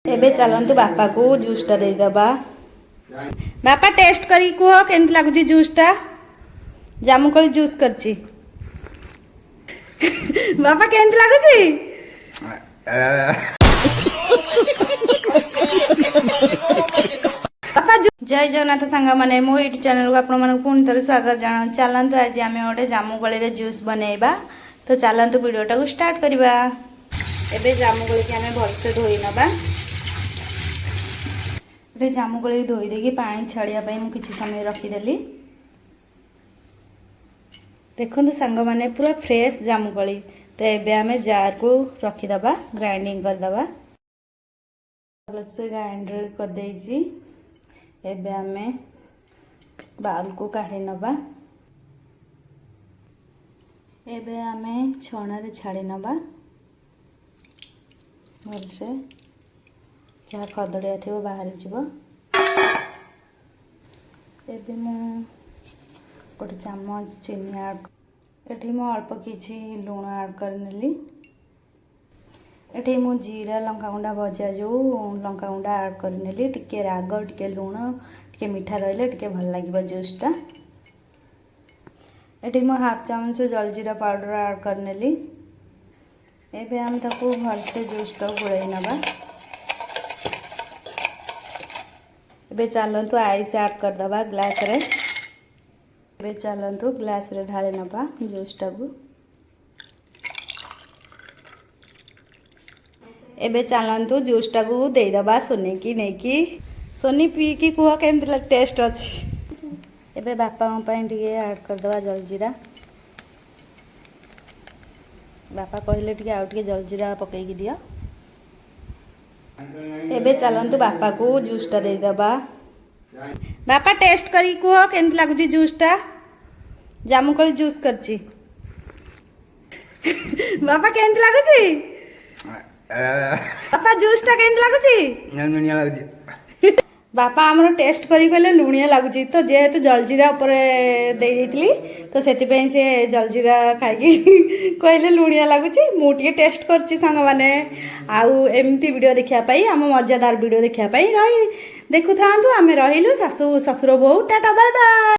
एबे चलतु बापा को जूसटा देदबा। बापा टेस्ट करी कह केमती लगुच जूसटा। जामुकोली जूस करची। बापा केमती लगुच? जय जगन्नाथ सांग मैंने मो यूट्यूब चैनल को आपण पुणी थोड़े स्वागत जाना। चलतु आज आम गोटे जामुकोली जूस बनइबा। तो चलतु वीडियोटा को स्टार्ट करवा। एबे जामुकोली की आम भलसे धोई नबा। ये जामुकोली धोई देकी पानी छाड़ियापाई मुझे किसी समय रखीदेली। देखो सांग मैंने पूरा फ्रेश जामुकोली। तो ये आम जार को रखीदबा ग्राइंडिंग करदबा। भलसे ग्राइंडर करदेजी। एबे आम बाउल को काढ़ी नबा। एबे आम छणारे छाड़ी नबा भलसे जहाँ खदड़िया थी बाहर जीव। एबे मु गोटे चामच चीनी आड एठी मु अल्प किछि लुण आड कर नेली। एठी मु जीरा लंका गुंडा भजा जो लंका गुंडा आड कर नेली। टिके राग टिके लुण टिके मीठा रहिले टिके भल लागिबो जूसटा। एठी मु हाफ चामच जलजीरा पाउडर आड कर नेली। एबे हम ताको भलसे जूसटा गोळाई नबा। एबे चलतु आइस ऐड करदबा ग्लास रे। एबे चलतु ग्लास रे ढाली नबा जूसटा को। एबे चलतु जूसटा को देदबा सोनी की नहीं की। सोनी पी की कह केमती टेस्ट अच्छी। एबे बापा टिके ऐड करदबा जलजीरा। बापा कहले टिके आउ टिके जलजीरा पकईकी दियो। एबे चलतु बापा को जूसटा देदबा। बापा टेस्ट करी कह केमती लगुच जूसटा। जामुकोली जूस करची। बापा केमती लगुच? बापा जूसटा केमती लगुच? बापा आमर टेस्ट करी कहले लुणिया लगुच। तो जेहेतु जलजीरा ऊपर दे देइतली तो सेतिपई से जलजीरा खाइकी कहले लुणिया लगुच। मु टिके टेस्ट करची संग माने। आउ एमती वीडियो देखिया पई आम मजादार वीडियो देखिया पई रही देखु थांतु। आमे रहिलु सासू ससुर बहु टाटा बाय बाय।